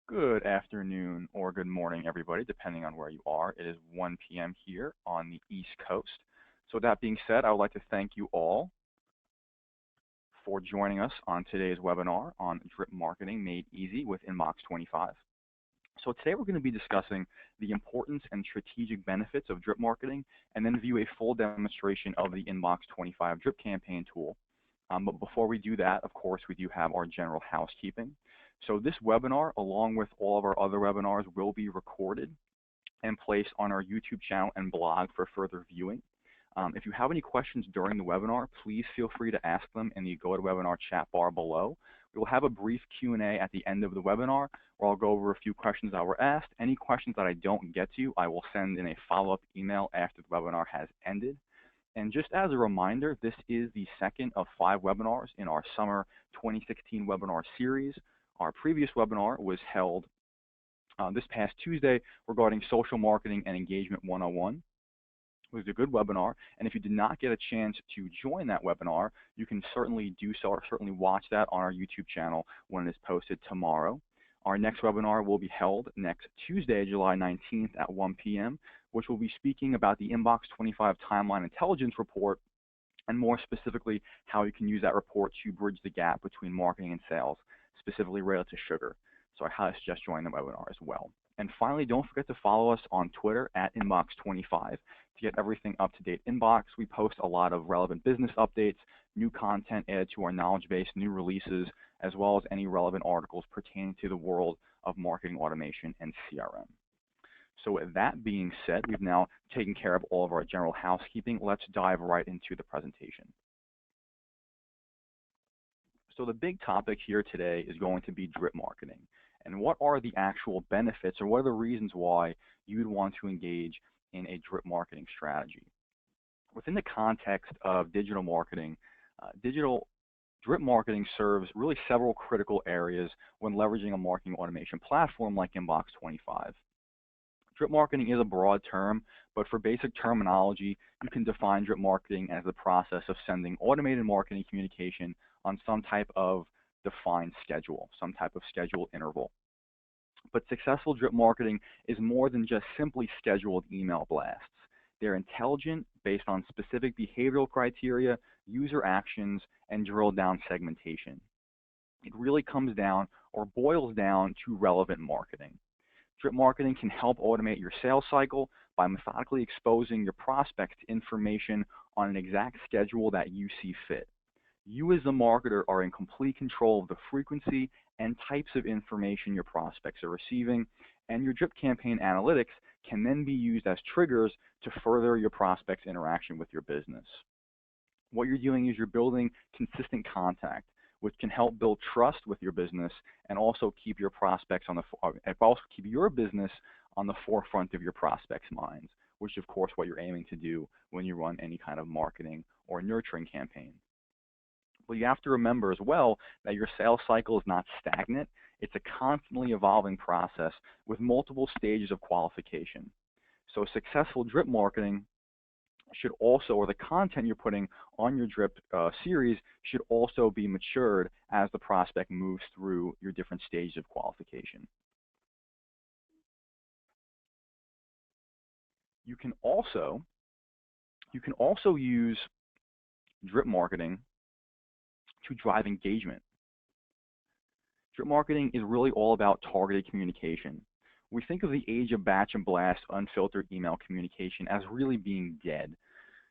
Good afternoon or good morning, everybody, depending on where you are. It is 1 p.m. here on the East Coast. So that being said, I would like to thank you all for joining us on today's webinar on drip marketing made easy with INBOX25. So today we're going to be discussing the importance and strategic benefits of drip marketing and then view a full demonstration of the INBOX25 drip campaign tool. But before we do that, of course, we do have our general housekeeping. So this webinar, along with all of our other webinars, will be recorded and placed on our YouTube channel and blog for further viewing. If you have any questions during the webinar, please feel free to ask them in the GoToWebinar chat bar below. We will have a brief Q&A at the end of the webinar where I'll go over a few questions that were asked. Any questions that I don't get to, I will send in a follow-up email after the webinar has ended. And just as a reminder, this is the second of 5 webinars in our summer 2016 webinar series. Our previous webinar was held this past Tuesday regarding social marketing and engagement 101. It was a good webinar, and if you did not get a chance to join that webinar, you can certainly do so or certainly watch that on our YouTube channel when it is posted tomorrow. Our next webinar will be held next Tuesday, July 19th at 1 p.m., which will be speaking about the INBOX25 Timeline Intelligence Report, and more specifically, how you can use that report to bridge the gap between marketing and sales, specifically related to sugar. So I highly suggest joining the webinar as well. And finally, don't forget to follow us on Twitter at INBOX25 to get everything up to date inbox. We post a lot of relevant business updates, new content added to our knowledge base, new releases, as well as any relevant articles pertaining to the world of marketing automation and CRM. So with that being said, we've now taken care of all of our general housekeeping. Let's dive right into the presentation. So the big topic here today is going to be drip marketing. And what are the actual benefits, or what are the reasons why you'd want to engage in a drip marketing strategy? Within the context of digital marketing, drip marketing serves really several critical areas when leveraging a marketing automation platform like INBOX25. Drip marketing is a broad term, but for basic terminology, you can define drip marketing as the process of sending automated marketing communication on some type of defined schedule, some type of scheduled interval. But successful drip marketing is more than just simply scheduled email blasts. They're intelligent, based on specific behavioral criteria, user actions, and drill down segmentation. It really comes down or boils down to relevant marketing. Drip marketing can help automate your sales cycle by methodically exposing your prospects to information on an exact schedule that you see fit. You as the marketer are in complete control of the frequency and types of information your prospects are receiving, and your drip campaign analytics can then be used as triggers to further your prospects' interaction with your business. What you're doing is you're building consistent contact, which can help build trust with your business and also keep your prospects keep your business on the forefront of your prospects' minds, which of course what you're aiming to do when you run any kind of marketing or nurturing campaign. But you have to remember as well that your sales cycle is not stagnant. It's a constantly evolving process with multiple stages of qualification. So successful drip marketing should also, or the content you're putting on your drip series should also be matured as the prospect moves through your different stages of qualification. You can also use drip marketing to drive engagement. Drip marketing is really all about targeted communication. We think of the age of batch and blast, unfiltered email communication as really being dead.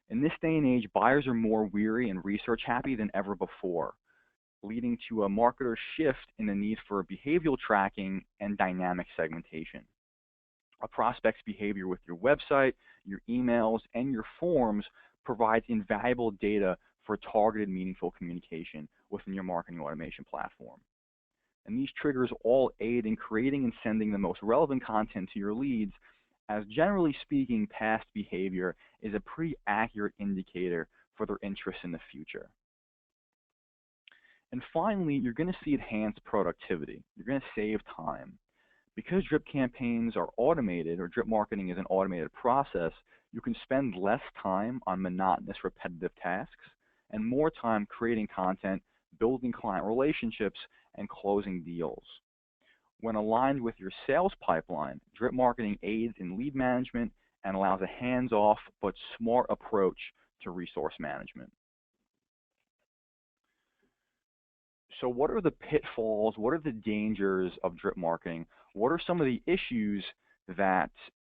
In this day and age, buyers are more weary and research happy than ever before, leading to a marketer shift in the need for behavioral tracking and dynamic segmentation. A prospect's behavior with your website, your emails, and your forms provides invaluable data for targeted, meaningful communication within your marketing automation platform. And these triggers all aid in creating and sending the most relevant content to your leads, as generally speaking, past behavior is a pretty accurate indicator for their interest in the future. And finally, you're going to see enhanced productivity. You're going to save time. Because drip campaigns are automated, or drip marketing is an automated process, you can spend less time on monotonous, repetitive tasks and more time creating content, building client relationships, and closing deals. When aligned with your sales pipeline, drip marketing aids in lead management and allows a hands-off but smart approach to resource management. So what are the pitfalls? What are the dangers of drip marketing? What are some of the issues that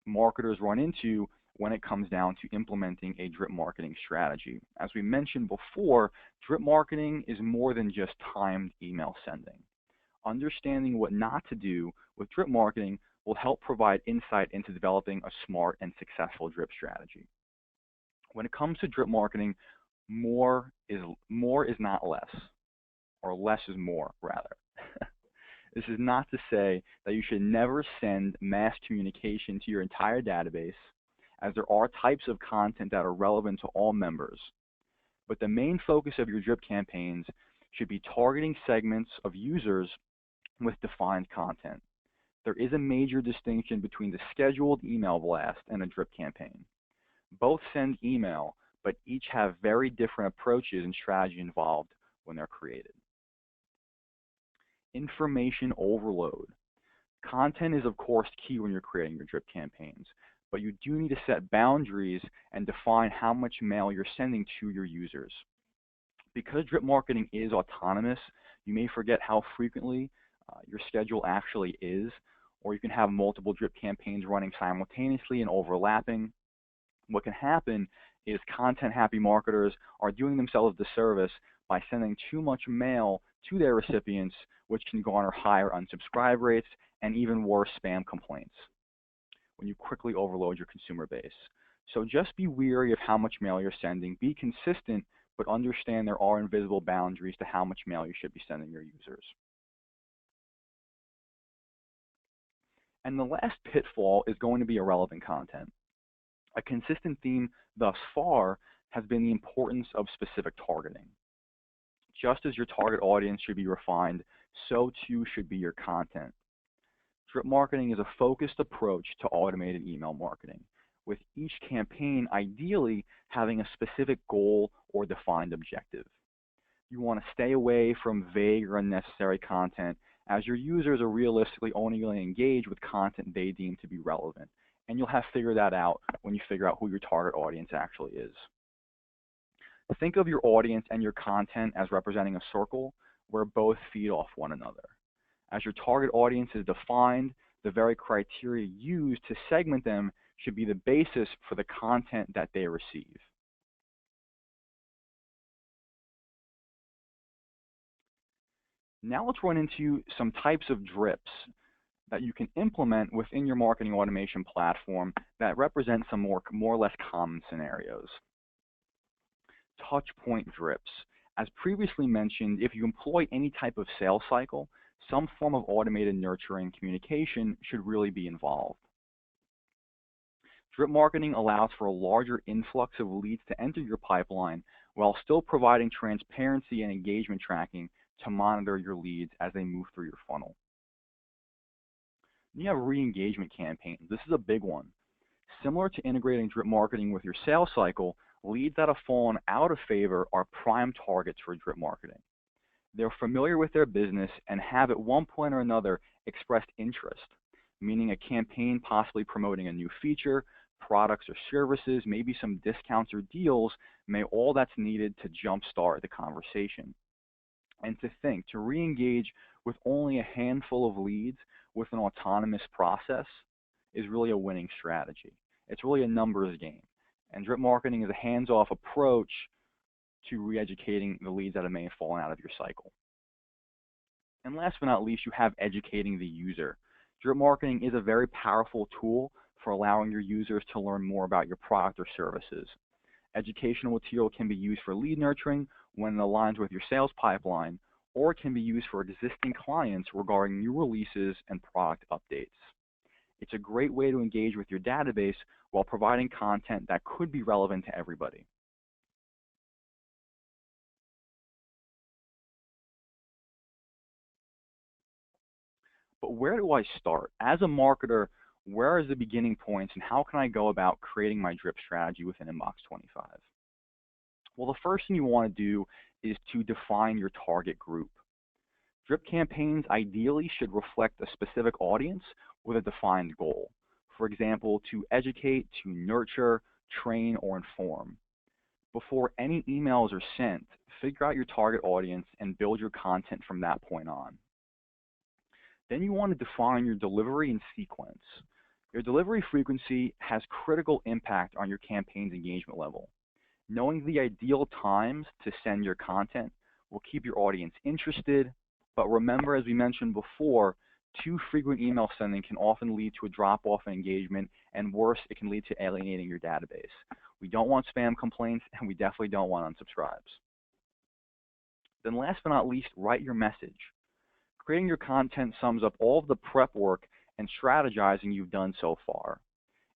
marketers run into when it comes down to implementing a drip marketing strategy? As we mentioned before, drip marketing is more than just timed email sending. Understanding what not to do with drip marketing will help provide insight into developing a smart and successful drip strategy. When it comes to drip marketing, more is not less, or less is more, rather. This is not to say that you should never send mass communication to your entire database, as there are types of content that are relevant to all members. But the main focus of your drip campaigns should be targeting segments of users with defined content. There is a major distinction between the scheduled email blast and a drip campaign. Both send email, but each have very different approaches and strategy involved when they're created. Information overload. Content is of course key when you're creating your drip campaigns, but you do need to set boundaries and define how much mail you're sending to your users. Because drip marketing is autonomous, you may forget how frequently your schedule actually is, or you can have multiple drip campaigns running simultaneously and overlapping. What can happen is content-happy marketers are doing themselves a disservice by sending too much mail to their recipients, which can garner higher unsubscribe rates and even worse spam complaints when you quickly overload your consumer base. So just be wary of how much mail you're sending. Be consistent, but understand there are invisible boundaries to how much mail you should be sending your users. And the last pitfall is going to be irrelevant content. A consistent theme thus far has been the importance of specific targeting. Just as your target audience should be refined, so too should be your content. Drip marketing is a focused approach to automated email marketing, with each campaign ideally having a specific goal or defined objective. You want to stay away from vague or unnecessary content, as your users are realistically only going to engage with content they deem to be relevant, and you'll have to figure that out when you figure out who your target audience actually is. Think of your audience and your content as representing a circle where both feed off one another. As your target audience is defined, the very criteria used to segment them should be the basis for the content that they receive. Now let's run into some types of drips that you can implement within your marketing automation platform that represent some more or less common scenarios. Touch point drips. As previously mentioned, if you employ any type of sales cycle, some form of automated nurturing communication should really be involved. Drip marketing allows for a larger influx of leads to enter your pipeline while still providing transparency and engagement tracking to monitor your leads as they move through your funnel. You have re-engagement campaigns. This is a big one. Similar to integrating drip marketing with your sales cycle, leads that have fallen out of favor are prime targets for drip marketing. They're familiar with their business and have at one point or another expressed interest, meaning a campaign possibly promoting a new feature, products or services, maybe some discounts or deals, may all that's needed to jumpstart the conversation. And to re-engage with only a handful of leads with an autonomous process is really a winning strategy. It's really a numbers game. And drip marketing is a hands-off approach to re-educating the leads that may have fallen out of your cycle. And last but not least, you have educating the user. Drip marketing is a very powerful tool for allowing your users to learn more about your product or services. Educational material can be used for lead nurturing when it aligns with your sales pipeline, or it can be used for existing clients regarding new releases and product updates. It's a great way to engage with your database while providing content that could be relevant to everybody. But where do I start? As a marketer, where is the beginning points and how can I go about creating my drip strategy within INBOX25? Well, the first thing you want to do is to define your target group. Drip campaigns ideally should reflect a specific audience with a defined goal. For example, to educate, to nurture, train, or inform. Before any emails are sent, figure out your target audience and build your content from that point on. Then you want to define your delivery and sequence. Your delivery frequency has critical impact on your campaign's engagement level. Knowing the ideal times to send your content will keep your audience interested, but remember, as we mentioned before, too frequent email sending can often lead to a drop-off in engagement, and worse, it can lead to alienating your database. We don't want spam complaints, and we definitely don't want unsubscribes. Then last but not least, write your message. Creating your content sums up all of the prep work and strategizing you've done so far.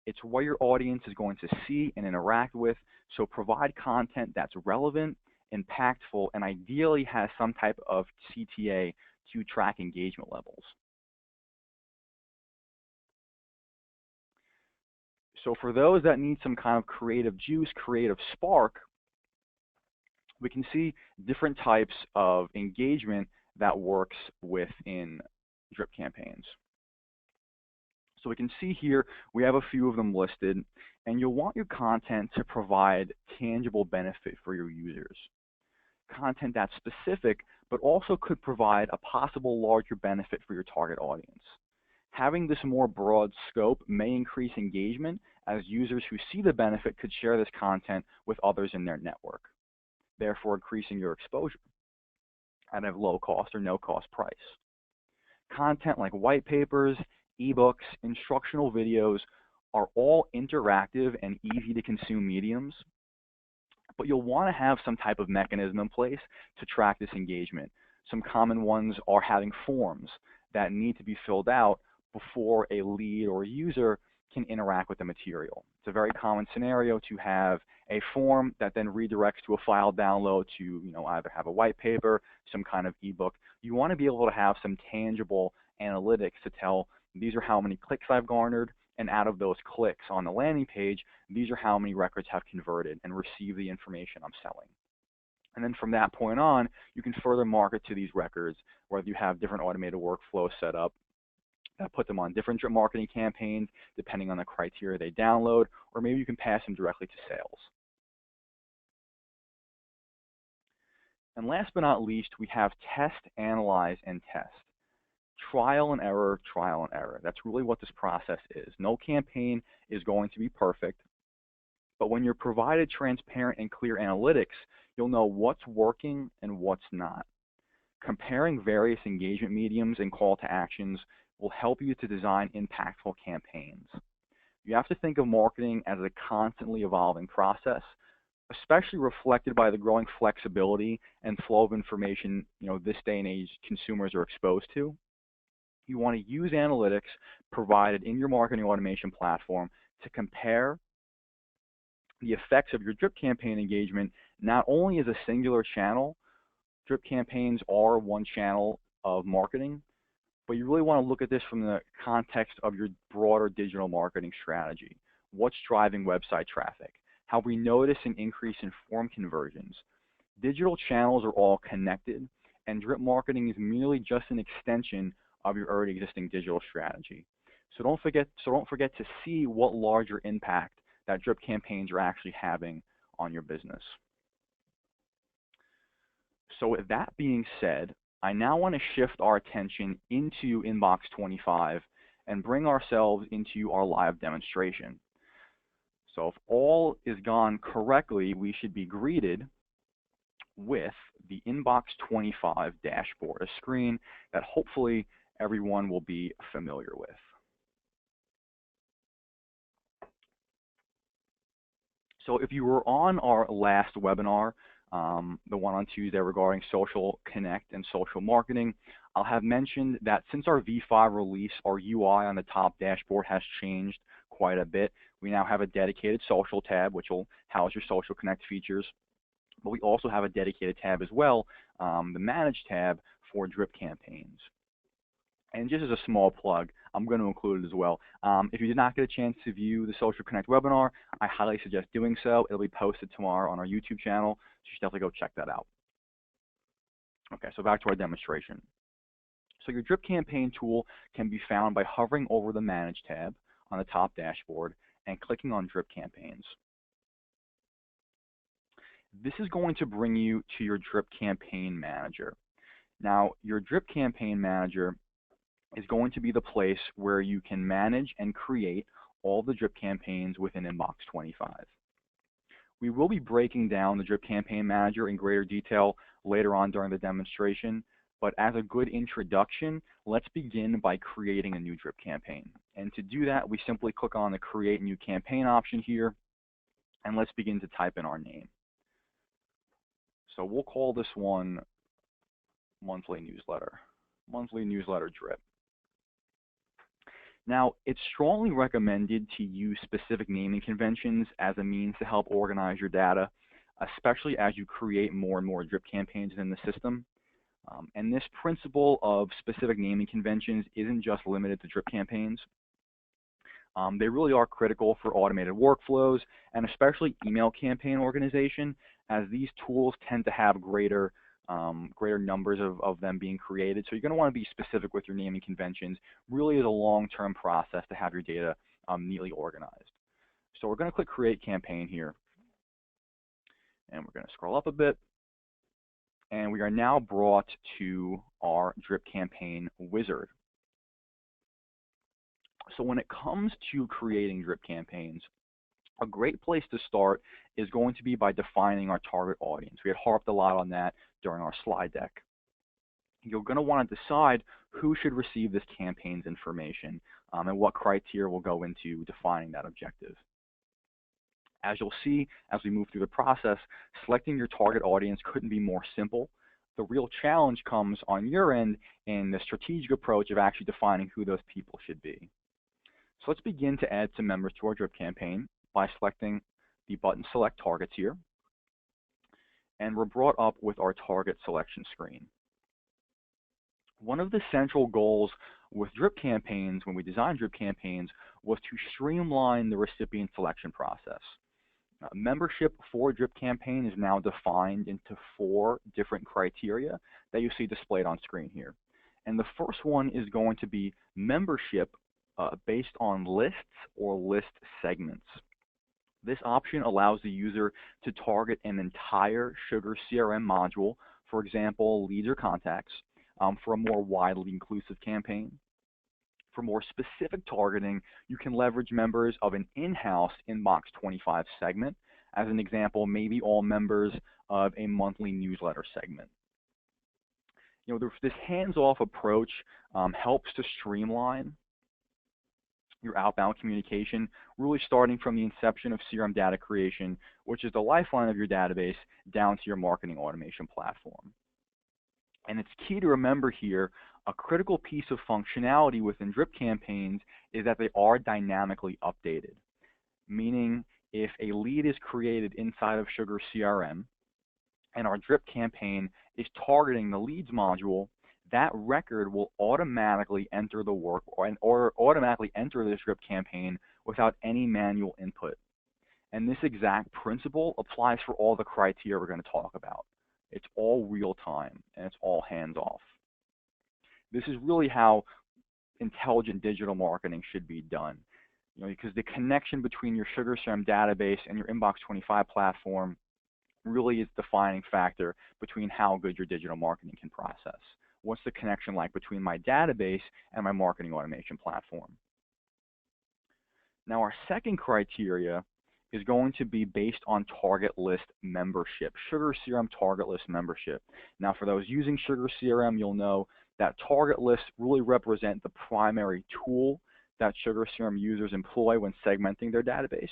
It's what your audience is going to see and interact with, so provide content that's relevant, impactful, and ideally has some type of CTA to track engagement levels. So for those that need some kind of creative juice, creative spark, we can see different types of engagement that works within drip campaigns. So we can see here, we have a few of them listed, and you'll want your content to provide tangible benefit for your users. Content that's specific, but also could provide a possible larger benefit for your target audience. Having this more broad scope may increase engagement, as users who see the benefit could share this content with others in their network, therefore increasing your exposure at a low cost or no cost price. Content like white papers, ebooks, instructional videos are all interactive and easy to consume mediums, but you'll want to have some type of mechanism in place to track this engagement. Some common ones are having forms that need to be filled out before a lead or a user can interact with the material. It's a very common scenario to have a form that then redirects to a file download to either have a white paper, some kind of ebook. You want to be able to have some tangible analytics to tell these are how many clicks I've garnered, and out of those clicks on the landing page, these are how many records have converted and received the information I'm selling. And then from that point on, you can further market to these records, whether you have different automated workflows set up that put them on different drip marketing campaigns depending on the criteria they download, or maybe you can pass them directly to sales. And last but not least, we have test, analyze, and test. Trial and error, trial and error. That's really what this process is. No campaign is going to be perfect, but when you're provided transparent and clear analytics, you'll know what's working and what's not. Comparing various engagement mediums and call to actions will help you to design impactful campaigns. You have to think of marketing as a constantly evolving process, especially reflected by the growing flexibility and flow of information this day and age consumers are exposed to. You want to use analytics provided in your marketing automation platform to compare the effects of your drip campaign engagement not only as a singular channel. Drip campaigns are one channel of marketing, but you really want to look at this from the context of your broader digital marketing strategy. What's driving website traffic? How we notice an increase in form conversions? Digital channels are all connected, and drip marketing is merely just an extension of your already existing digital strategy. So don't forget to see what larger impact that drip campaigns are actually having on your business. So with that being said, I now want to shift our attention into INBOX25 and bring ourselves into our live demonstration. So if all is gone correctly, we should be greeted with the INBOX25 dashboard, a screen that hopefully everyone will be familiar with. So if you were on our last webinar, the one on Tuesday regarding social connect and social marketing, I'll have mentioned that since our V5 release, our UI on the top dashboard has changed quite a bit. We now have a dedicated social tab, which will house your social connect features. But we also have a dedicated tab as well, the manage tab for drip campaigns. And just as a small plug, I'm going to include it as well. If you did not get a chance to view the Social Connect webinar, I highly suggest doing so. It'll be posted tomorrow on our YouTube channel, so you should definitely go check that out. Okay, so back to our demonstration. So your drip campaign tool can be found by hovering over the Manage tab on the top dashboard and clicking on Drip Campaigns. This is going to bring you to your Drip Campaign Manager. Now, your Drip Campaign Manager is going to be the place where you can manage and create all the drip campaigns within INBOX25. We will be breaking down the Drip Campaign Manager in greater detail later on during the demonstration, but as a good introduction, let's begin by creating a new drip campaign. And to do that, we simply click on the Create New Campaign option here, and let's begin to type in our name. So we'll call this one Monthly Newsletter Drip. Now, it's strongly recommended to use specific naming conventions as a means to help organize your data, especially as you create more and more drip campaigns in the system. And this principle of specific naming conventions isn't just limited to drip campaigns. They really are critical for automated workflows and especially email campaign organization, as these tools tend to have greater numbers of them being created. So you're going to want to be specific with your naming conventions. Really is a long-term process to have your data neatly organized. So we're going to click Create Campaign here. And we're going to scroll up a bit. And we are now brought to our drip campaign wizard. So when it comes to creating drip campaigns, a great place to start is going to be by defining our target audience. We had harped a lot on that during our slide deck. You're going to want to decide who should receive this campaign's information and what criteria will go into defining that objective. As you'll see as we move through the process, selecting your target audience couldn't be more simple. The real challenge comes on your end in the strategic approach of actually defining who those people should be. So let's begin to add some members to our drip campaign by selecting the button Select Targets here. And we're brought up with our target selection screen. One of the central goals with drip campaigns, when we designed drip campaigns, was to streamline the recipient selection process. Membership for a drip campaign is now defined into 4 different criteria that you see displayed on screen here. And the first one is going to be membership based on lists or list segments. This option allows the user to target an entire SugarCRM module, for example, leads or contacts, for a more widely inclusive campaign. For more specific targeting, you can leverage members of an in-house INBOX25 segment. As an example, maybe all members of a monthly newsletter segment. You know, this hands-off approach helps to streamline your outbound communication, really starting from the inception of CRM data creation, which is the lifeline of your database, down to your marketing automation platform. And it's key to remember here, a critical piece of functionality within drip campaigns is that they are dynamically updated, meaning if a lead is created inside of SugarCRM and our drip campaign is targeting the leads module, that record will automatically enter the work or automatically enter this drip campaign without any manual input. And this exact principle applies for all the criteria we're going to talk about. It's all real time and it's all hands off. This is really how intelligent digital marketing should be done. You know, because the connection between your SugarCRM database and your INBOX25 platform really is the defining factor between how good your digital marketing can process. What's the connection like between my database and my marketing automation platform? Now, our second criteria is going to be based on target list membership, SugarCRM target list membership. Now, for those using SugarCRM, you'll know that target lists really represent the primary tool that SugarCRM users employ when segmenting their database.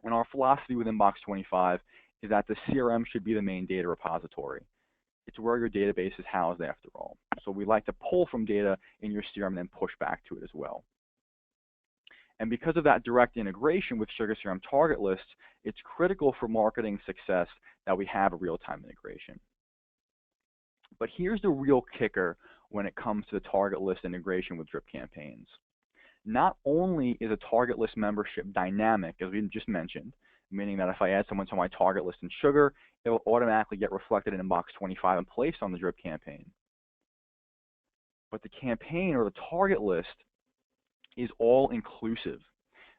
And our philosophy with INBOX25 is that the CRM should be the main data repository. It's where your database is housed after all. So we like to pull from data in your CRM and then push back to it as well. And because of that direct integration with SugarCRM target lists, it's critical for marketing success that we have a real-time integration. But here's the real kicker when it comes to the target list integration with drip campaigns. Not only is a target list membership dynamic, as we just mentioned, meaning that if I add someone to my target list in Sugar, it will automatically get reflected in INBOX25 and placed on the drip campaign. But the campaign or the target list is all inclusive,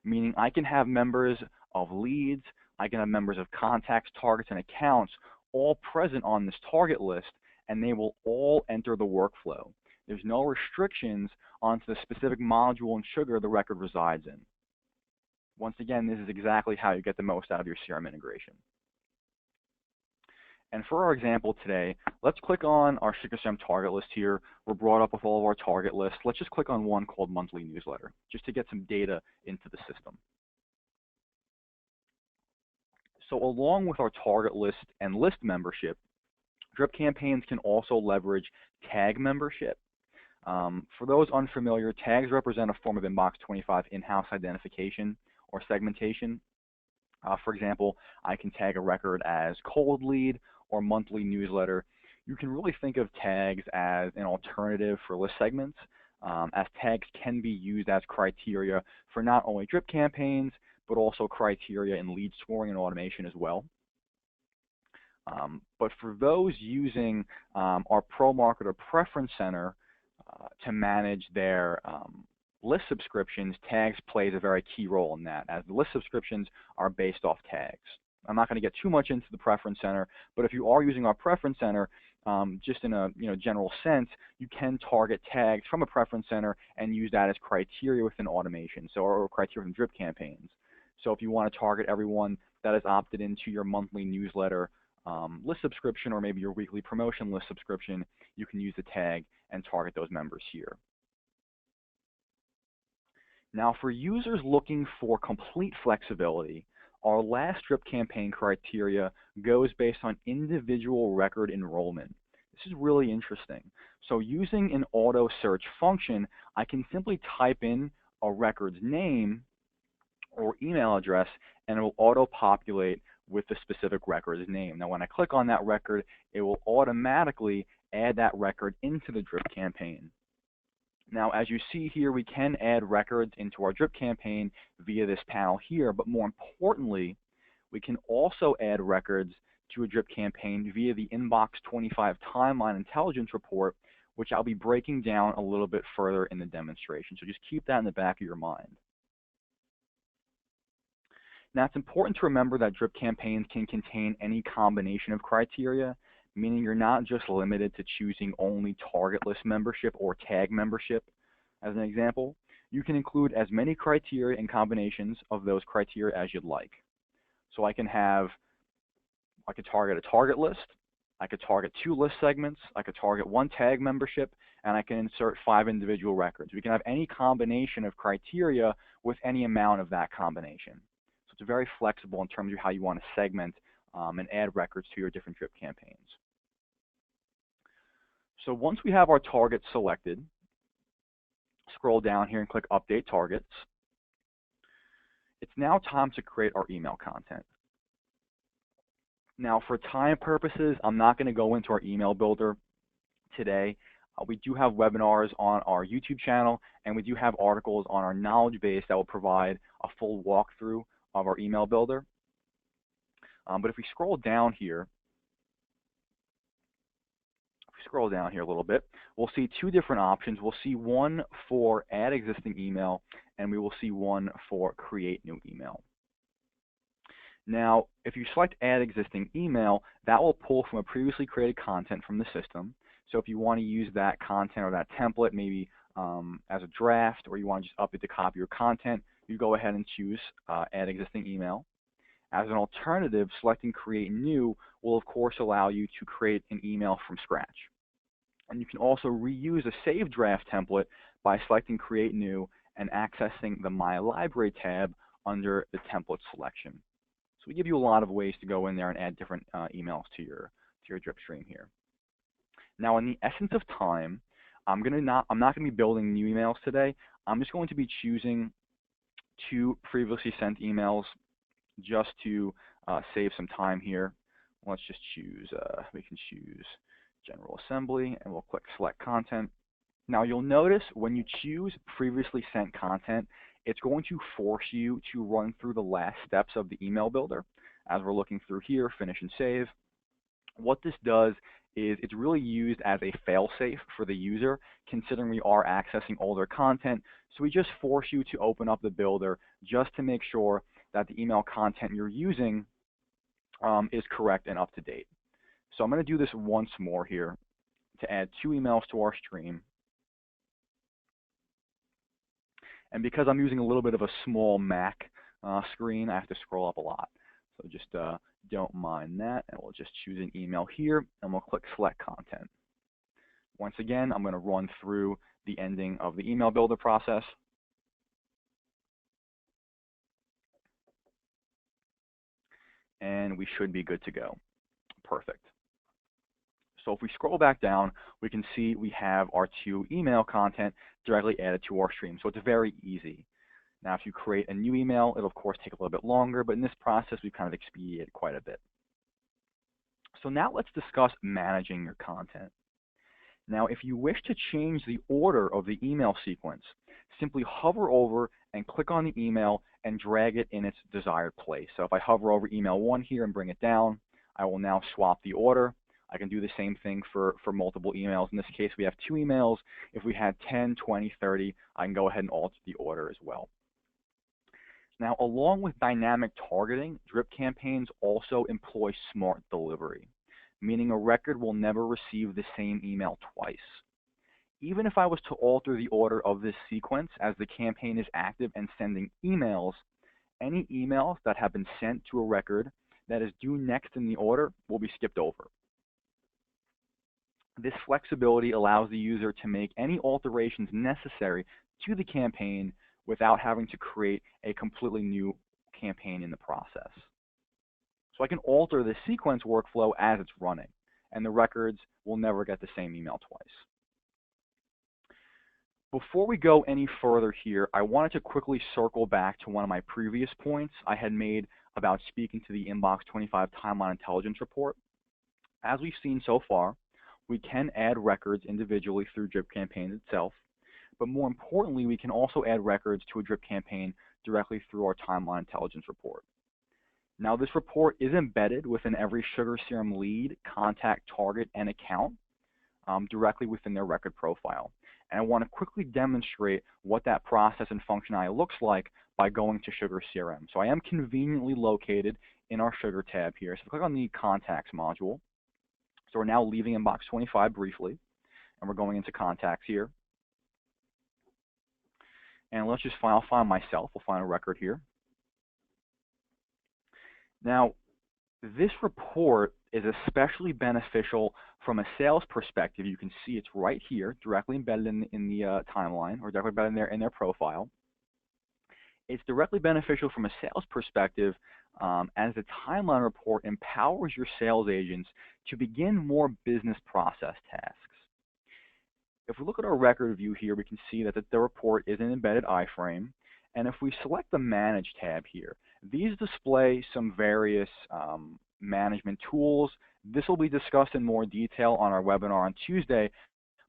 meaning I can have members of leads, I can have members of contacts, targets, and accounts all present on this target list, and they will all enter the workflow. There's no restrictions onto the specific module in Sugar the record resides in. Once again, this is exactly how you get the most out of your CRM integration. And for our example today, let's click on our SugarCRM target list here. We're brought up with all of our target lists. Let's just click on one called Monthly Newsletter, just to get some data into the system. So along with our target list and list membership, drip campaigns can also leverage tag membership. For those unfamiliar, tags represent a form of INBOX25 in-house identification or segmentation. For example, I can tag a record as cold lead or monthly newsletter. You can really think of tags as an alternative for list segments, as tags can be used as criteria for not only drip campaigns, but also criteria in lead scoring and automation as well. But for those using our ProMarketer Preference Center to manage their list subscriptions, tags plays a very key role in that, as the list subscriptions are based off tags. I'm not going to get too much into the Preference Center, but if you are using our Preference Center, just in a general sense, you can target tags from a Preference Center and use that as criteria within automation, or criteria in drip campaigns. So if you want to target everyone that has opted into your monthly newsletter list subscription, or maybe your weekly promotion list subscription, you can use the tag and target those members here. Now, for users looking for complete flexibility, our last drip campaign criteria goes based on individual record enrollment. This is really interesting. So using an auto search function, I can simply type in a record's name or email address, and it will auto-populate with the specific record's name. Now, when I click on that record, it will automatically add that record into the drip campaign. Now, as you see here, we can add records into our drip campaign via this panel here, but more importantly, we can also add records to a drip campaign via the INBOX25 Timeline Intelligence Report, which I'll be breaking down a little bit further in the demonstration. So just keep that in the back of your mind. Now, it's important to remember that drip campaigns can contain any combination of criteria, meaning you're not just limited to choosing only target list membership or tag membership. As an example, you can include as many criteria and combinations of those criteria as you'd like. So I could target a target list, I could target 2 list segments, I could target 1 tag membership, and I can insert 5 individual records. We can have any combination of criteria with any amount of that combination. So it's very flexible in terms of how you want to segment and add records to your different drip campaigns. So once we have our targets selected, scroll down here and click Update Targets. It's now time to create our email content. Now, for time purposes, I'm not going to go into our email builder today. We do have webinars on our YouTube channel, and we do have articles on our knowledge base that will provide a full walkthrough of our email builder. But if we scroll down here, a little bit, we'll see 2 different options. We'll see one for Add Existing Email, and we will see one for Create New Email. Now, if you select Add Existing Email, that will pull from a previously created content from the system. So if you want to use that content or that template maybe as a draft, or you want to just update the copy of your content, you go ahead and choose Add Existing Email. As an alternative, selecting Create New will of course allow you to create an email from scratch. And you can also reuse a saved draft template by selecting Create New and accessing the My Library tab under the template selection. So we give you a lot of ways to go in there and add different emails to your drip stream here. Now, in the essence of time, I'm not going to be building new emails today. I'm just going to be choosing 2 previously sent emails just to save some time here. Let's just choose, we can choose General Assembly, and we'll click Select Content. Now, you'll notice when you choose previously sent content, it's going to force you to run through the last steps of the email builder. As we're looking through here, Finish and Save. What this does is it's really used as a fail-safe for the user, considering we are accessing older content. So we just force you to open up the builder just to make sure that the email content you're using is correct and up to date. So I'm going to do this once more here to add 2 emails to our stream. And because I'm using a little bit of a small Mac screen, I have to scroll up a lot. So just don't mind that, and we'll just choose an email here, and we'll click Select Content. Once again, I'm going to run through the ending of the email builder process. And we should be good to go. Perfect. So if we scroll back down, we can see we have our 2 email content directly added to our stream. So it's very easy. Now, if you create a new email, it'll of course take a little bit longer, but in this process, we've kind of expedited quite a bit. So now let's discuss managing your content. Now, if you wish to change the order of the email sequence, simply hover over and click on the email and drag it in its desired place. So if I hover over email 1 here and bring it down, I will now swap the order. I can do the same thing for multiple emails. In this case, we have 2 emails. If we had 10, 20, 30, I can go ahead and alter the order as well. Now, along with dynamic targeting, drip campaigns also employ smart delivery, meaning a record will never receive the same email twice. Even if I was to alter the order of this sequence as the campaign is active and sending emails, any emails that have been sent to a record that is due next in the order will be skipped over. This flexibility allows the user to make any alterations necessary to the campaign without having to create a completely new campaign in the process. So I can alter the sequence workflow as it's running, and the records will never get the same email twice. Before we go any further here, I wanted to quickly circle back to one of my previous points I had made about speaking to the INBOX25 Timeline Intelligence Report. As we've seen so far, we can add records individually through drip campaigns itself, but more importantly, we can also add records to a drip campaign directly through our Timeline Intelligence Report. Now, this report is embedded within every SugarCRM lead, contact, target, and account directly within their record profile. And I want to quickly demonstrate what that process and functionality looks like by going to SugarCRM. So I am conveniently located in our Sugar tab here. So click on the Contacts module. So we're now leaving INBOX25 briefly, and we're going into Contacts here. And let's just I'll find myself. We'll find a record here. Now, this report is especially beneficial from a sales perspective. You can see it's right here, directly embedded in the timeline, or directly embedded in their profile. It's directly beneficial from a sales perspective as the timeline report empowers your sales agents to begin more business process tasks. If we look at our record view here, we can see that the report is an embedded iframe. And if we select the Manage tab here, these display some various management tools. This will be discussed in more detail on our webinar on Tuesday,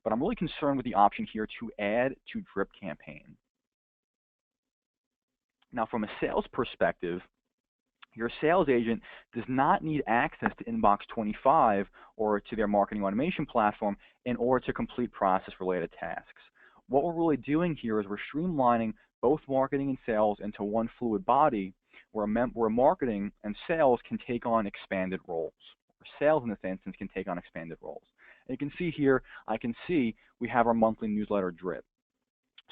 but I'm really concerned with the option here to add to drip campaign. Now, from a sales perspective, your sales agent does not need access to INBOX25 or to their marketing automation platform in order to complete process-related tasks. What we're really doing here is we're streamlining both marketing and sales into one fluid body where marketing and sales can take on expanded roles. Sales in this instance can take on expanded roles. And you can see here, I can see we have our monthly newsletter drip.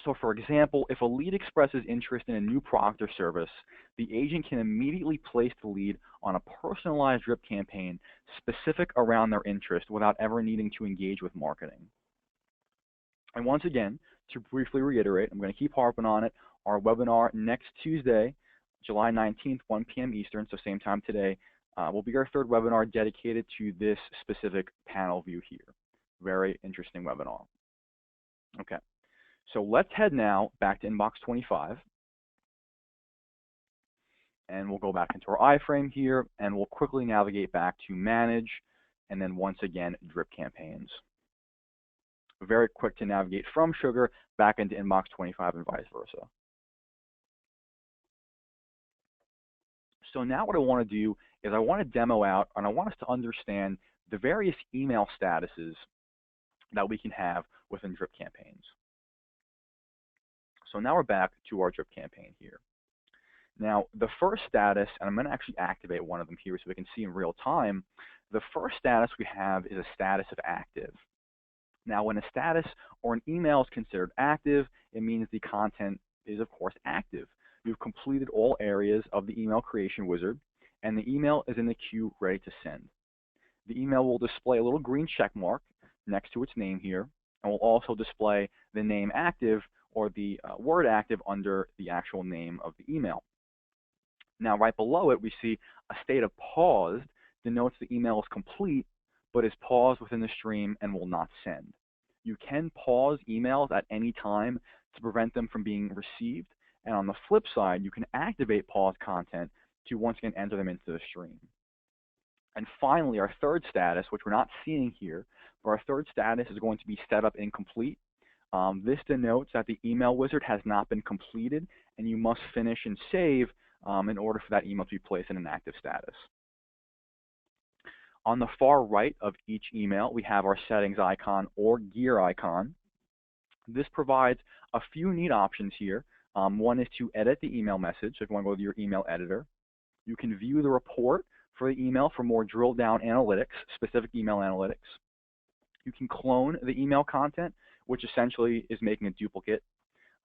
So for example, if a lead expresses interest in a new product or service, the agent can immediately place the lead on a personalized drip campaign specific around their interest without ever needing to engage with marketing. And once again, to briefly reiterate, I'm going to keep harping on it, our webinar next Tuesday, July 19th, 1 p.m. Eastern, so same time today, will be our 3rd webinar dedicated to this specific panel view here. Very interesting webinar. Okay. So let's head now back to INBOX25, and we'll go back into our iframe here, and we'll quickly navigate back to Manage, and then once again, Drip Campaigns. Very quick to navigate from Sugar back into INBOX25 and vice versa. So now what I want to do is I want to demo out, and I want us to understand the various email statuses that we can have within drip campaigns. So now we're back to our drip campaign here. Now, the first status, and I'm going to actually activate one of them here so we can see in real time, the first status we have is a status of active. Now, when a status or an email is considered active, it means the content is, of course, active. You've completed all areas of the email creation wizard, and the email is in the queue ready to send. The email will display a little green check mark next to its name here, and will also display the name active or the word active under the actual name of the email. Now, right below it, we see a state of paused denotes the email is complete, but is paused within the stream and will not send. You can pause emails at any time to prevent them from being received, and on the flip side, you can activate paused content to once again enter them into the stream. And finally, our third status, which we're not seeing here, but our third status is going to be set up incomplete. This denotes that the email wizard has not been completed, and you must finish and save in order for that email to be placed in an active status. On the far right of each email, we have our settings icon or gear icon. This provides a few neat options here. One is to edit the email message. If you want to go to your email editor, you can view the report for the email for more drilled down analytics, specific email analytics. You can clone the email content, which essentially is making a duplicate.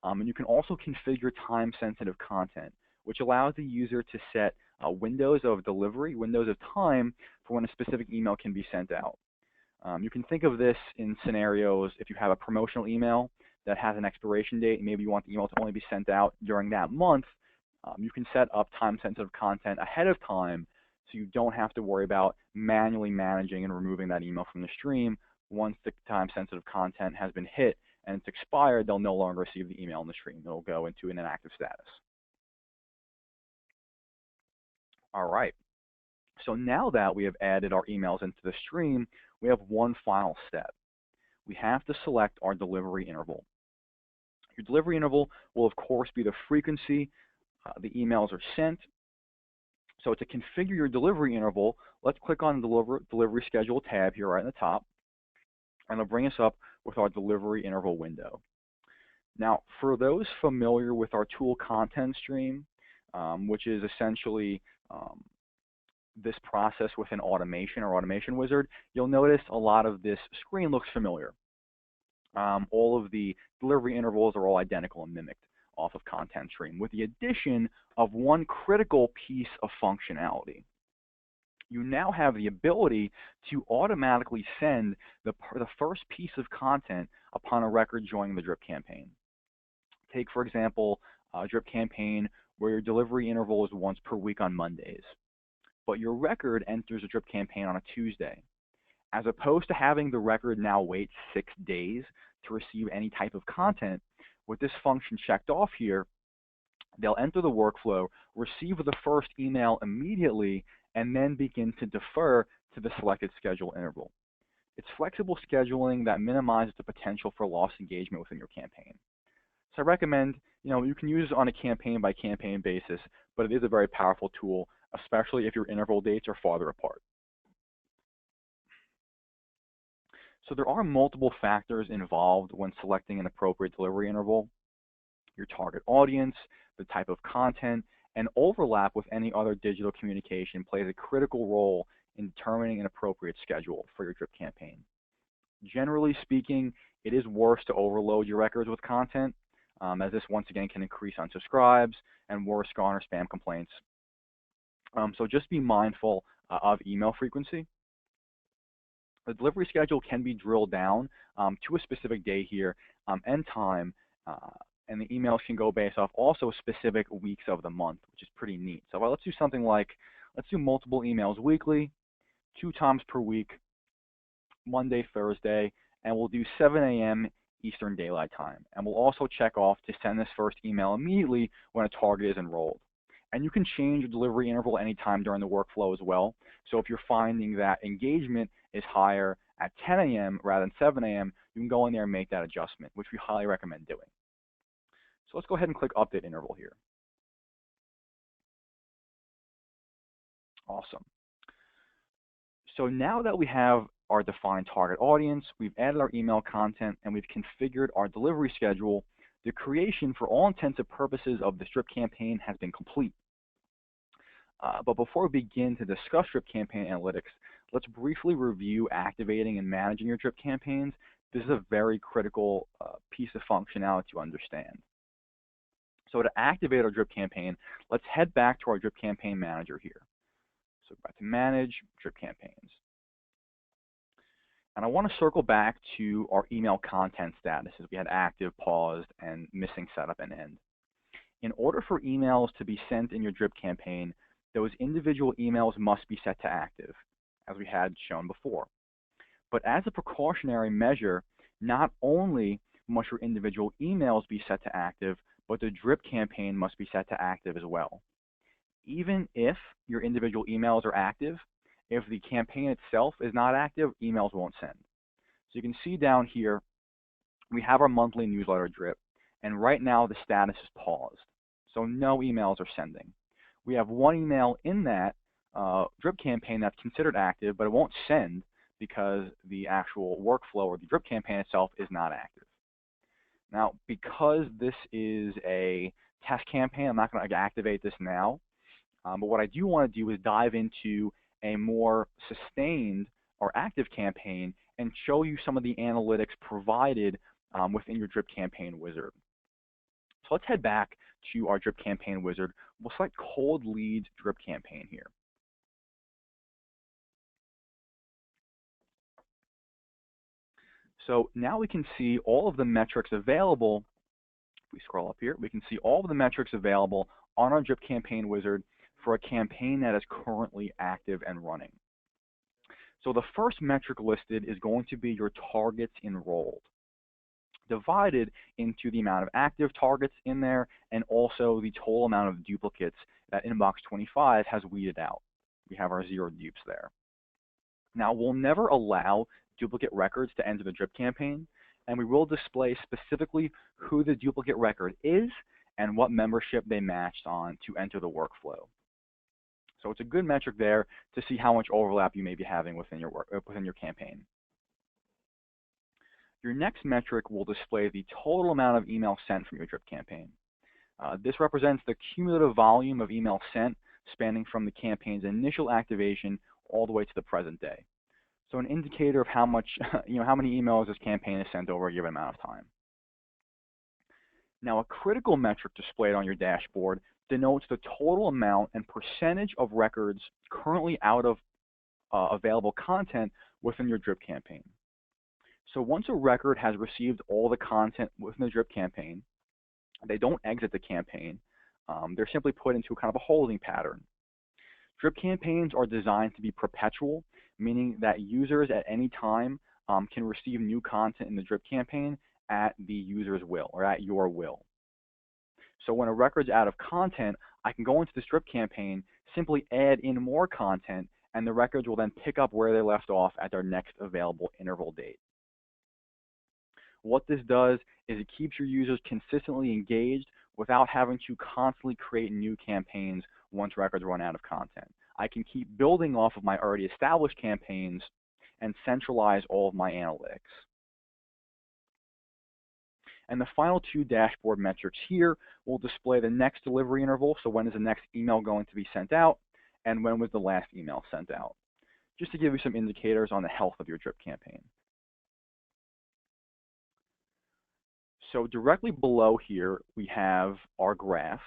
And you can also configure time-sensitive content, which allows the user to set windows of delivery, windows of time for when a specific email can be sent out. You can think of this in scenarios if you have a promotional email that has an expiration date, and maybe you want the email to only be sent out during that month. You can set up time-sensitive content ahead of time so you don't have to worry about manually managing and removing that email from the stream. Once the time-sensitive content has been hit and it's expired, they'll no longer receive the email in the stream. It'll go into an inactive status. All right. So now that we have added our emails into the stream, we have one final step. We have to select our delivery interval. Your delivery interval will, of course, be the frequency the emails are sent. So to configure your delivery interval, let's click on the Delivery Schedule tab here right at the top, and it'll bring us up with our delivery interval window. Now, for those familiar with our tool content stream, which is essentially this process within automation or automation wizard, you'll notice a lot of this screen looks familiar. All of the delivery intervals are all identical and mimicked off of content stream, with the addition of one critical piece of functionality. You now have the ability to automatically send the first piece of content upon a record joining the drip campaign. Take, for example, a drip campaign where your delivery interval is once per week on Mondays, but your record enters a drip campaign on a Tuesday. As opposed to having the record now wait 6 days to receive any type of content, with this function checked off here, they'll enter the workflow, receive the first email immediately, and then begin to defer to the selected schedule interval. It's flexible scheduling that minimizes the potential for lost engagement within your campaign. So I recommend, you can use it on a campaign by campaign basis, but it is a very powerful tool, especially if your interval dates are farther apart. So there are multiple factors involved when selecting an appropriate delivery interval. Your target audience, the type of content, and overlap with any other digital communication plays a critical role in determining an appropriate schedule for your drip campaign. Generally speaking, it is worse to overload your records with content, as this once again can increase unsubscribes and worse, garner spam complaints. So just be mindful of email frequency. The delivery schedule can be drilled down to a specific day here and time, and the emails can go based off also specific weeks of the month, which is pretty neat. So let's do something like, let's do multiple emails weekly, 2 times per week, Monday, Thursday, and we'll do 7 a.m. Eastern Daylight Time. And we'll also check off to send this first email immediately when a target is enrolled. And you can change your delivery interval anytime during the workflow as well. So if you're finding that engagement is higher at 10 a.m. rather than 7 a.m., you can go in there and make that adjustment, which we highly recommend doing. So let's go ahead and click Update Interval here. Awesome. So now that we have our defined target audience, we've added our email content, and we've configured our delivery schedule, the creation for all intents and purposes of the drip campaign has been complete. But before we begin to discuss drip campaign analytics, let's briefly review activating and managing your drip campaigns. This is a very critical piece of functionality to understand. So to activate our drip campaign, let's head back to our drip campaign manager here. So back to manage drip campaigns. And I want to circle back to our email content statuses. We had active, paused, and missing setup and end. In order for emails to be sent in your drip campaign, those individual emails must be set to active, as we had shown before. But as a precautionary measure, not only must your individual emails be set to active, but the drip campaign must be set to active as well. Even if your individual emails are active, if the campaign itself is not active, emails won't send. So you can see down here, we have our monthly newsletter drip, and right now the status is paused. So no emails are sending. We have one email in that drip campaign that's considered active, but it won't send because the actual workflow or the drip campaign itself is not active. Now, because this is a test campaign, I'm not going to activate this now. But what I do want to do is dive into a more sustained or active campaign and show you some of the analytics provided within your drip campaign wizard. So let's head back to our drip campaign wizard. We'll select cold leads drip campaign here. So now we can see all of the metrics available. If we scroll up here, we can see all of the metrics available on our drip campaign wizard for a campaign that is currently active and running. So the first metric listed is going to be your targets enrolled, divided into the amount of active targets in there and also the total amount of duplicates that INBOX25 has weeded out. We have our 0 dupes there. Now, we'll never allow duplicate records to enter the drip campaign, and we will display specifically who the duplicate record is and what membership they matched on to enter the workflow. So it's a good metric there to see how much overlap you may be having within your campaign. Your next metric will display the total amount of email sent from your drip campaign. This represents the cumulative volume of email sent spanning from the campaign's initial activation all the way to the present day. So an indicator of how much, how many emails this campaign has sent over a given amount of time. Now, a critical metric displayed on your dashboard denotes the total amount and percentage of records currently out of available content within your drip campaign. So once a record has received all the content within the drip campaign, they don't exit the campaign. They're simply put into kind of a holding pattern. Drip campaigns are designed to be perpetual, meaning that users at any time can receive new content in the drip campaign at the user's will or at your will. So when a record's out of content, I can go into this drip campaign, simply add in more content, and the records will then pick up where they left off at their next available interval date. What this does is it keeps your users consistently engaged without having to constantly create new campaigns once records run out of content. I can keep building off of my already established campaigns and centralize all of my analytics. And the final 2 dashboard metrics here will display the next delivery interval, so when is the next email going to be sent out, and when was the last email sent out, just to give you some indicators on the health of your drip campaign. So directly below here, we have our graph.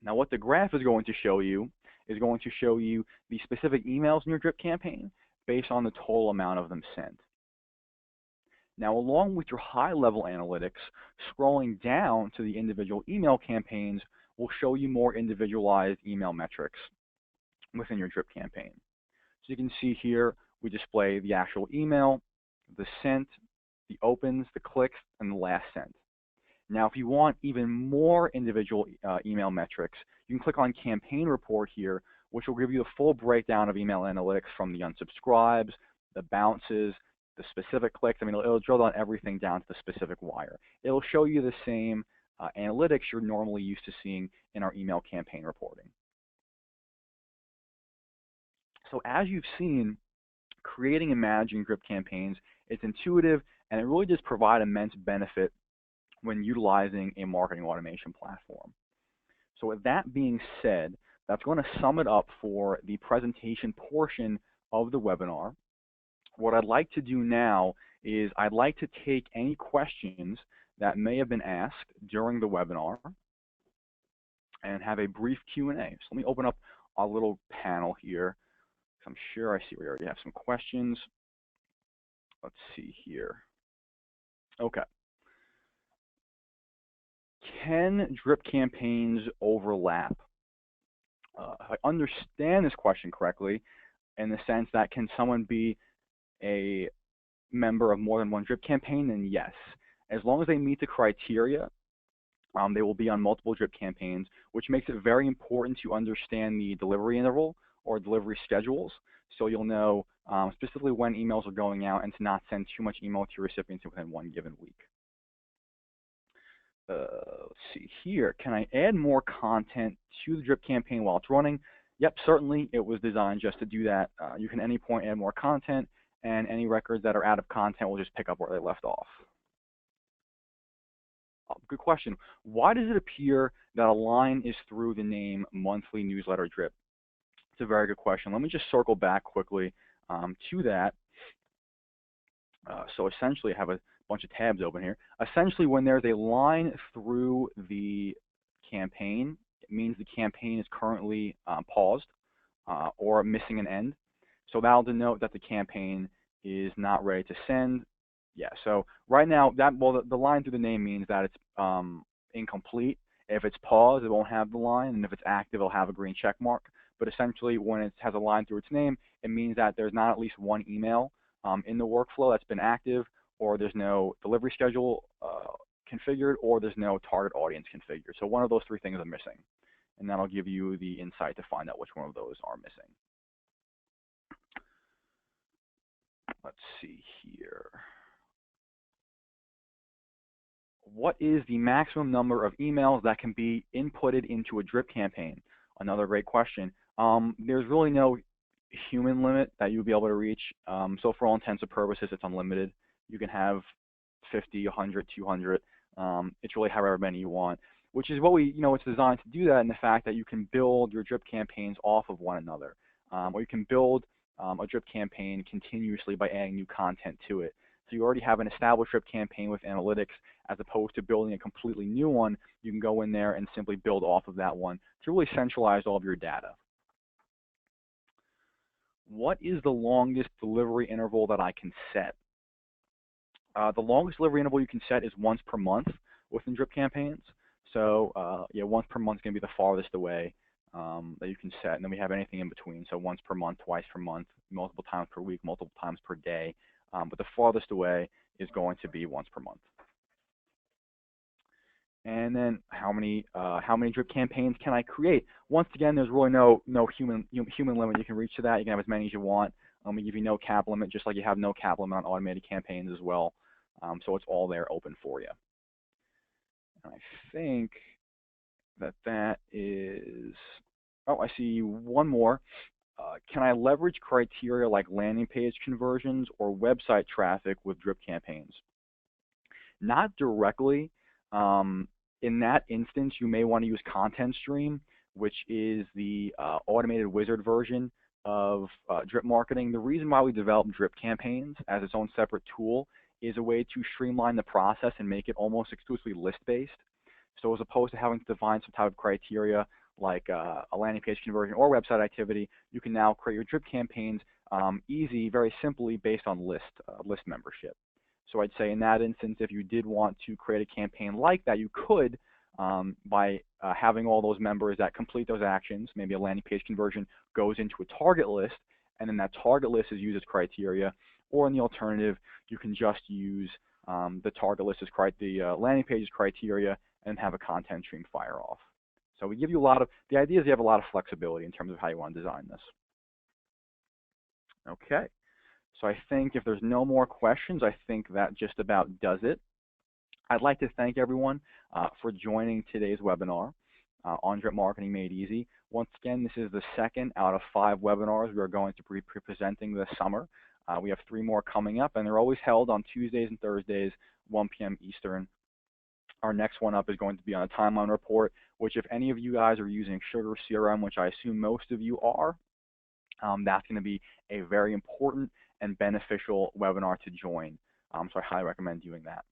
Now what the graph is going to show you is going to show you the specific emails in your drip campaign based on the total amount of them sent. Now, along with your high-level analytics, scrolling down to the individual email campaigns will show you more individualized email metrics within your drip campaign. So you can see here, we display the actual email, the sent, the opens, the clicks, and the last sent. Now, if you want even more individual email metrics, you can click on Campaign Report here, which will give you a full breakdown of email analytics from the unsubscribes, the bounces, the specific clicks. I mean, it'll drill down everything down to the specific wire. It'll show you the same analytics you're normally used to seeing in our email campaign reporting. So as you've seen, creating and managing drip campaigns, it's intuitive, and it really does provide immense benefit when utilizing a marketing automation platform. So with that being said, that's going to sum it up for the presentation portion of the webinar. What I'd like to do now is I'd like to take any questions that may have been asked during the webinar and have a brief Q&A. So let me open up our little panel here. I'm sure I see we already have some questions. Let's see here. Okay. Can drip campaigns overlap? If I understand this question correctly, in the sense that can someone be a member of more than one drip campaign, then yes. As long as they meet the criteria, they will be on multiple drip campaigns, which makes it very important to understand the delivery interval or delivery schedules, so you'll know specifically when emails are going out and to not send too much email to your recipients within one given week. Let's see here. Can I add more content to the drip campaign while it's running? Yep, certainly. It was designed just to do that. You can at any point add more content, and any records that are out of content will just pick up where they left off. Good question. Why does it appear that a line is through the name monthly newsletter drip? It's a very good question. Let me just circle back quickly to that. So essentially, I have a bunch of tabs open here. Essentially, when there's a line through the campaign, it means the campaign is currently paused or missing an end. So that'll denote that the campaign is not ready to send. Yeah, so right now, the line through the name means that it's incomplete. If it's paused, it won't have the line, and if it's active, it'll have a green check mark. But essentially, when it has a line through its name, it means that there's not at least one email in the workflow that's been active, or there's no delivery schedule configured, or there's no target audience configured. So one of those three things are missing, and that'll give you the insight to find out which one of those are missing. Let's see here. What is the maximum number of emails that can be inputted into a drip campaign? Another great question. There's really no human limit that you'll be able to reach. So for all intents and purposes, it's unlimited. You can have 50, 100, 200. It's really however many you want, which is what it's designed to do that in the fact that you can build your drip campaigns off of one another. Or you can build a drip campaign continuously by adding new content to it. So you already have an established drip campaign with analytics, as opposed to building a completely new one. You can go in there and simply build off of that one to really centralize all of your data. What is the longest delivery interval that I can set? The longest delivery interval you can set is once per month within drip campaigns. So yeah, once per month is going to be the farthest away that you can set. And then we have anything in between. So once per month, twice per month, multiple times per week, multiple times per day. But the farthest away is going to be once per month. And then how many drip campaigns can I create? Once again, there's really no human limit you can reach to that. You can have as many as you want. We give you no cap limit, just like you have no cap limit on automated campaigns as well. So it's all there open for you. And I think that is, oh, I see one more. Can I leverage criteria like landing page conversions or website traffic with drip campaigns? Not directly. In that instance, you may want to use Content Stream, which is the automated wizard version of drip marketing. The reason why we developed drip campaigns as its own separate tool is a way to streamline the process and make it almost exclusively list-based. So as opposed to having to define some type of criteria like a landing page conversion or website activity, you can now create your drip campaigns very simply based on list membership. So I'd say in that instance, if you did want to create a campaign like that, you could by having all those members that complete those actions. Maybe a landing page conversion goes into a target list, and then that target list is used as criteria. Or in the alternative, you can just use the target list as the landing page as criteria and have a content stream fire off. So we give you the idea is you have a lot of flexibility in terms of how you want to design this. Okay. So I think if there's no more questions, I think that just about does it. I'd like to thank everyone for joining today's webinar on Drip Marketing Made Easy. Once again, this is the second out of 5 webinars we are going to be presenting this summer. We have 3 more coming up, and they're always held on Tuesdays and Thursdays, 1 p.m. Eastern. Our next one up is going to be on a timeline report, which if any of you guys are using SugarCRM, which I assume most of you are, that's going to be a very important and beneficial webinar to join. So I highly recommend doing that.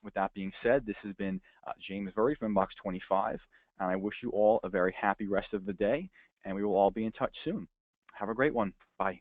With that being said, this has been James Verry from INBOX25, and I wish you all a very happy rest of the day, and we will all be in touch soon. Have a great one. Bye.